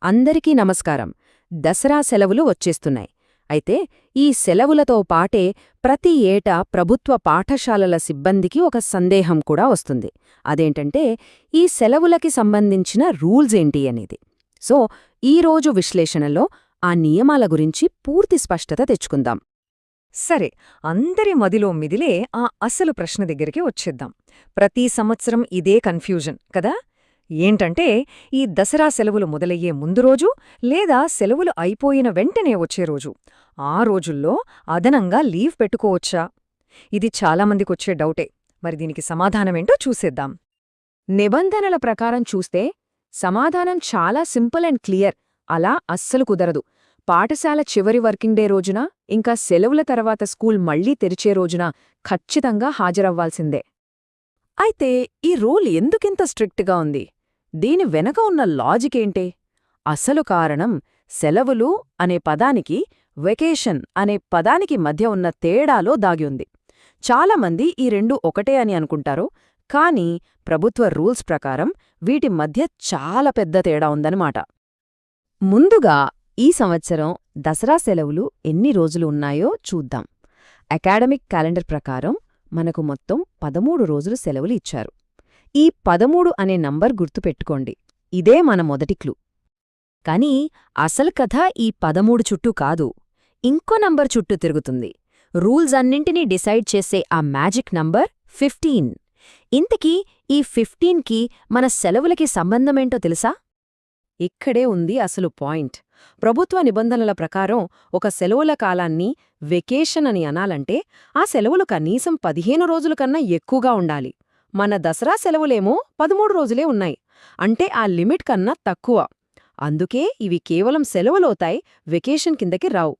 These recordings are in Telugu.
అందరికీ నమస్కారం. దసరా సెలవులు వచ్చేస్తున్నాయి. అయితే ఈ సెలవులతో పాటే ప్రతి ఏటా ప్రభుత్వ పాఠశాలల సిబ్బందికి ఒక సందేహం కూడా వస్తుంది. అదేంటంటే ఈ సెలవులకి సంబంధించిన రూల్స్ ఏంటి అనేది. సో ఈరోజు విశ్లేషణలో ఆ నియమాల గురించి పూర్తి స్పష్టత తెచ్చుకుందాం. సరే, అందరి మదిలో మిదిలే ఆ అసలు ప్రశ్న దగ్గరికి వచ్చేద్దాం. ప్రతి సంవత్సరం ఇదే కన్ఫ్యూజన్ కదా. ఏంటంటే ఈ దసరా సెలవులు మొదలయ్యే ముందు రోజు లేదా సెలవులు అయిపోయిన వెంటనే వచ్చే రోజు, ఆ రోజుల్లో అదనంగా లీవ్ పెట్టుకోవచ్చా? ఇది చాలామందికొచ్చే డౌటే. మరి దీనికి సమాధానమేంటో చూసేద్దాం. నిబంధనల ప్రకారం చూస్తే సమాధానం చాలా సింపుల్ అండ్ క్లియర్. అలా అస్సలు కుదరదు. పాఠశాల చివరి వర్కింగ్ డే రోజున, ఇంకా సెలవుల తర్వాత స్కూల్ మళ్లీ తెరిచే రోజున ఖచ్చితంగా హాజరవ్వాల్సిందే. అయితే ఈ రూల్ ఎందుకింత స్ట్రిక్ట్గా ఉంది? దీని వెనక ఉన్న లాజికేంటే? అసలు కారణం సెలవులు అనే పదానికి వెకేషన్ అనే పదానికి మధ్య ఉన్న తేడాలో దాగి ఉంది. చాలామంది ఈ రెండు ఒకటే అని అనుకుంటారు, కానీ ప్రభుత్వ రూల్స్ ప్రకారం వీటి మధ్య చాలా పెద్ద తేడా ఉందన్నమాట. ముందుగా ఈ సంవత్సరం దసరా సెలవులు ఎన్ని రోజులు ఉన్నాయో చూద్దాం. అకాడమిక్ క్యాలెండర్ ప్రకారం మనకు మొత్తం 13 రోజులు సెలవులు ఇచ్చారు. ఈ 13 అనే నంబర్ గుర్తుపెట్టుకోండి. ఇదే మన మొదటి క్లూ. కానీ అసలు కథ ఈ 13 చుట్టూ కాదు, ఇంకో నంబర్ చుట్టూ తిరుగుతుంది. రూల్స్ అన్నింటినీ డిసైడ్ చేసే ఆ మ్యాజిక్ నంబర్ 15. ఇంతకీ ఈ 15కి మన సెలవులకి సంబంధమేంటో తెలుసా? ఇక్కడే ఉంది అసలు పాయింట్. ప్రభుత్వ నిబంధనల ప్రకారం ఒక సెలవుల కాలాన్ని వెకేషన్ అని అనాలంటే ఆ సెలవులు కనీసం 15 రోజుల కన్నా ఎక్కువగా ఉండాలి. మన దసరా సెలవులేమో 13 రోజులే ఉన్నాయి. అంటే ఆ లిమిట్ కన్నా తక్కువ. అందుకే ఇవి కేవలం సెలవులవుతాయి, వెకేషన్ కిందకి రావు.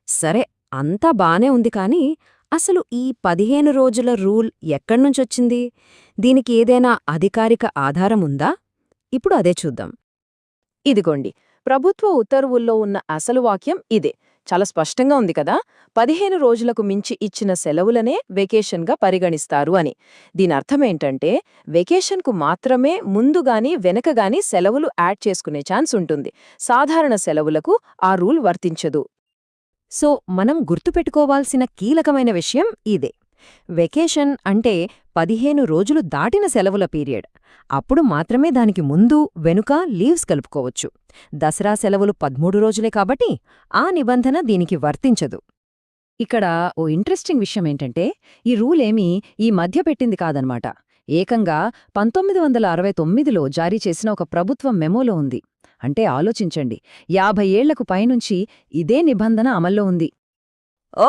సరే, అంతా బానే ఉంది, కానీ అసలు ఈ 15 రోజుల రూల్ ఎక్కడ్నుంచొచ్చింది? దీనికి ఏదైనా అధికారిక ఆధారముందా? ఇప్పుడు అదే చూద్దాం. ఇదిగోండి, ప్రభుత్వ ఉత్తర్వుల్లో ఉన్న అసలు వాక్యం ఇదే. చాలా స్పష్టంగా ఉంది కదా. 15 రోజులకు మించి ఇచ్చిన సెలవులనే వెకేషన్గా పరిగణిస్తారు అని. దీనర్థమేంటంటే వెకేషన్కు మాత్రమే ముందుగాని వెనకగాని సెలవులు యాడ్ చేసుకునే ఛాన్స్ ఉంటుంది. సాధారణ సెలవులకు ఆ రూల్ వర్తించదు. సో మనం గుర్తుపెట్టుకోవాల్సిన కీలకమైన విషయం ఇదే. వెకేషన్ అంటే 15 రోజులు దాటిన సెలవుల పీరియడ్. అప్పుడు మాత్రమే దానికి ముందు వెనుక లీవ్స్ కలుపుకోవచ్చు. దసరా సెలవులు 13 రోజులే కాబట్టి ఆ నిబంధన దీనికి వర్తించదు. ఇక్కడ ఓ ఇంట్రెస్టింగ్ విషయమేంటంటే ఈ రూలేమీ ఈ మధ్య పెట్టింది కాదనమాట. ఏకంగా 1969లో జారీ చేసిన ఒక ప్రభుత్వ మెమోలో ఉంది. అంటే ఆలోచించండి, 50 ఏళ్లకు పైనుంచి ఇదే నిబంధన అమల్లో ఉంది.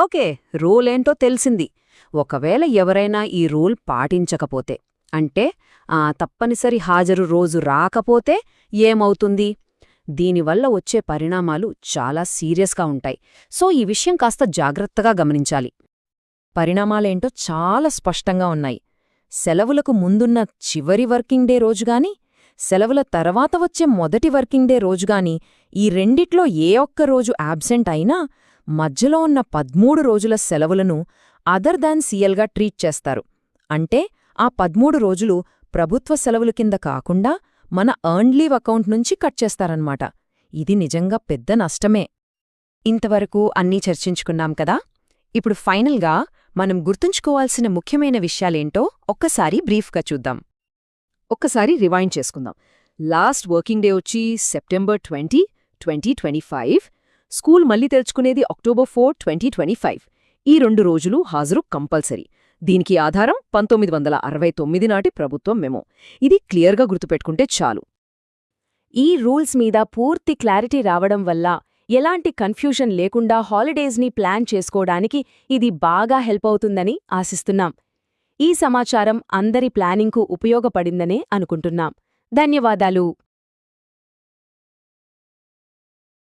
ఓకే, రూలేంటో తెలిసింది. ఒకవేళ ఎవరైనా ఈ రూల్ పాటించకపోతే, అంటే తప్పనిసరి హాజరు రోజు రాకపోతే ఏమవుతుంది? దీనివల్ల వచ్చే పరిణామాలు చాలా సీరియస్గా ఉంటాయి. సో ఈ విషయం కాస్త జాగ్రత్తగా గమనించాలి. పరిణామాలేంటో చాలా స్పష్టంగా ఉన్నాయి. సెలవులకు ముందున్న చివరి వర్కింగ్ డే రోజుగాని, సెలవుల తర్వాత వచ్చే మొదటి వర్కింగ్ డే రోజుగాని, ఈ రెండిట్లో ఏ ఒక్క రోజు యాబ్సెంట్ అయినా మధ్యలో ఉన్న 13 రోజుల సెలవులను అదర్ దాన్ సీఎల్గా ట్రీట్ చేస్తారు. అంటే ఆ 13 రోజులు ప్రభుత్వ సెలవుల కింద కాకుండా మన ఎర్న్డ్ లీవ్ అకౌంట్ నుంచి కట్ చేస్తారన్నమాట. ఇది నిజంగా పెద్ద నష్టమే. ఇంతవరకు అన్నీ చర్చించుకున్నాం కదా. ఇప్పుడు ఫైనల్గా మనం గుర్తుంచుకోవాల్సిన ముఖ్యమైన విషయాలేంటో ఒక్కసారి బ్రీఫ్గా చూద్దాం. ఒక్కసారి రివైండ్ చేసుకుందాం. లాస్ట్ వర్కింగ్ డే వచ్చి సెప్టెంబర్ 20, 2025. స్కూల్ మళ్లీ తెరుచుకునేది అక్టోబర్ 4, 2025. ఈ 2 రోజులు హాజరు కంపల్సరీ. దీనికి ఆధారం 1969 నాటి ప్రభుత్వం మెమో. ఇది క్లియర్గా గుర్తుపెట్టుకుంటే చాలు. ఈ రూల్స్ మీద పూర్తి క్లారిటీ రావడం వల్ల ఎలాంటి కన్ఫ్యూజన్ లేకుండా హాలిడేస్ని ప్లాన్ చేసుకోవడానికి ఇది బాగా హెల్ప్ అవుతుందని ఆశిస్తున్నాం. ఈ సమాచారం అందరి ప్లానింగ్కు ఉపయోగపడిందనే అనుకుంటున్నాం. ధన్యవాదాలు.